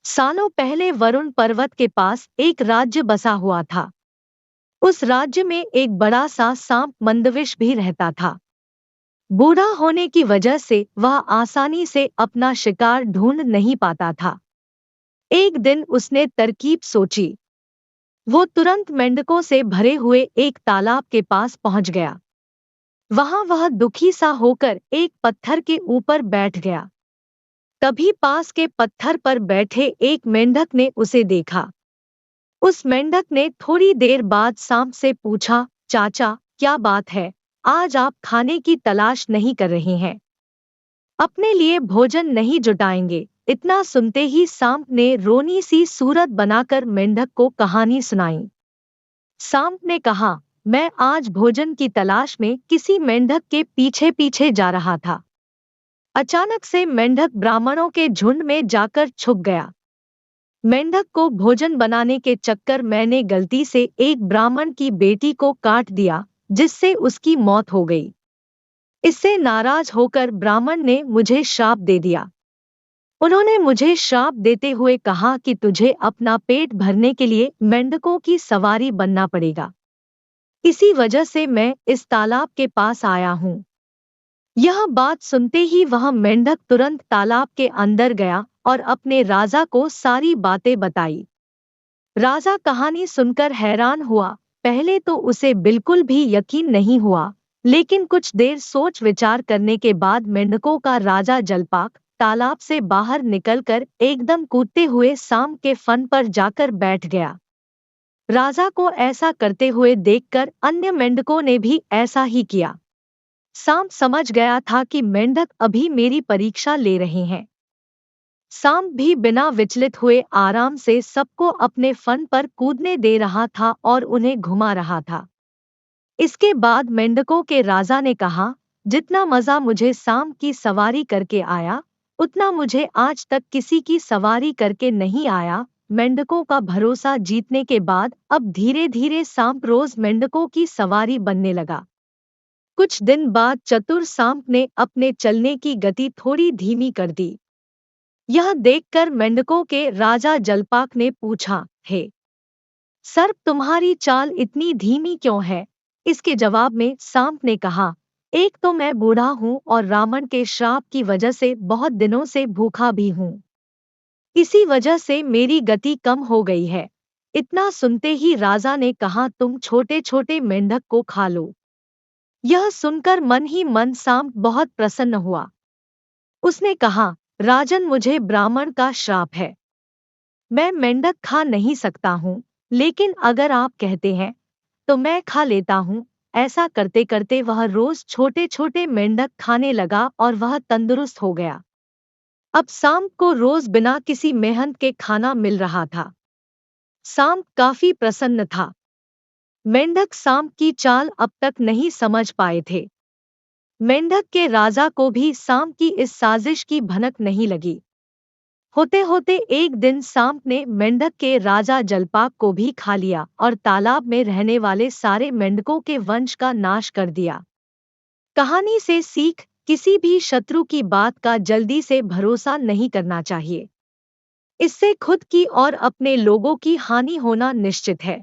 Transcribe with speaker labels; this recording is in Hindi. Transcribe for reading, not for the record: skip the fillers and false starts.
Speaker 1: सालों पहले वरुण पर्वत के पास एक राज्य बसा हुआ था। उस राज्य में एक बड़ा सा सांप मंदविष भी रहता था। बूढ़ा होने की वजह से वह आसानी से अपना शिकार ढूंढ नहीं पाता था। एक दिन उसने तरकीब सोची। वो तुरंत मेंढकों से भरे हुए एक तालाब के पास पहुंच गया। वहां वह दुखी सा होकर एक पत्थर के ऊपर बैठ गया। तभी पास के पत्थर पर बैठे एक मेंढक ने उसे देखा। उस मेंढक ने थोड़ी देर बाद सांप से पूछा, चाचा, क्या बात है? आज आप खाने की तलाश नहीं कर रहे हैं? अपने लिए भोजन नहीं जुटाएंगे? इतना सुनते ही सांप ने रोनी सी सूरत बनाकर मेंढक को कहानी सुनाई। सांप ने कहा, मैं आज भोजन की तलाश में किसी मेंढक के पीछे पीछे जा रहा था। अचानक से मेंढक ब्राह्मणों के झुंड में जाकर छुप गया। मेंढक को भोजन बनाने के चक्कर मैंने गलती से एक ब्राह्मण की बेटी को काट दिया, जिससे उसकी मौत हो गई। इससे नाराज होकर ब्राह्मण ने मुझे श्राप दे दिया। उन्होंने मुझे श्राप देते हुए कहा कि तुझे अपना पेट भरने के लिए मेंढकों की सवारी बनना पड़ेगा। इसी वजह से मैं इस तालाब के पास आया हूँ। यह बात सुनते ही वह मेंढक तुरंत तालाब के अंदर गया और अपने राजा को सारी बातें बताई। राजा कहानी सुनकर हैरान हुआ। पहले तो उसे बिल्कुल भी यकीन नहीं हुआ, लेकिन कुछ देर सोच विचार करने के बाद मेंढकों का राजा जलपाक तालाब से बाहर निकलकर एकदम कूदते हुए सांप के फन पर जाकर बैठ गया। राजा को ऐसा करते हुए देखकर अन्य मेंढकों ने भी ऐसा ही किया। सांप समझ गया था कि मेंढक अभी मेरी परीक्षा ले रहे हैं। सांप भी बिना विचलित हुए आराम से सबको अपने फन पर कूदने दे रहा था और उन्हें घुमा रहा था। इसके बाद मेंढकों के राजा ने कहा, जितना मजा मुझे सांप की सवारी करके आया, उतना मुझे आज तक किसी की सवारी करके नहीं आया। मेंढकों का भरोसा जीतने के बाद अब धीरे धीरे सांप रोज मेंढकों की सवारी बनने लगा। कुछ दिन बाद चतुर सांप ने अपने चलने की गति थोड़ी धीमी कर दी। यह देखकर मेंढकों के राजा जलपाक ने पूछा, हे सर्प, तुम्हारी चाल इतनी धीमी क्यों है? इसके जवाब में सांप ने कहा, एक तो मैं बूढ़ा हूँ और रावण के श्राप की वजह से बहुत दिनों से भूखा भी हूँ। इसी वजह से मेरी गति कम हो गई है। इतना सुनते ही राजा ने कहा, तुम छोटे छोटे मेंढक को खा लो। यह सुनकर मन ही मन सांप बहुत प्रसन्न हुआ। उसने कहा, राजन, मुझे ब्राह्मण का श्राप है। मैं मेंढक खा नहीं सकता हूँ, लेकिन अगर आप कहते हैं तो मैं खा लेता हूँ। ऐसा करते करते वह रोज छोटे छोटे मेंढक खाने लगा और वह तंदुरुस्त हो गया। अब सांप को रोज बिना किसी मेहनत के खाना मिल रहा था। सांप काफी प्रसन्न था। मेंढक सांप की चाल अब तक नहीं समझ पाए थे। मेंढक के राजा को भी सांप की इस साजिश की भनक नहीं लगी। होते होते एक दिन सांप ने मेंढक के राजा जलपाक को भी खा लिया और तालाब में रहने वाले सारे मेंढकों के वंश का नाश कर दिया। कहानी से सीख, किसी भी शत्रु की बात का जल्दी से भरोसा नहीं करना चाहिए। इससे खुद की और अपने लोगों की हानि होना निश्चित है।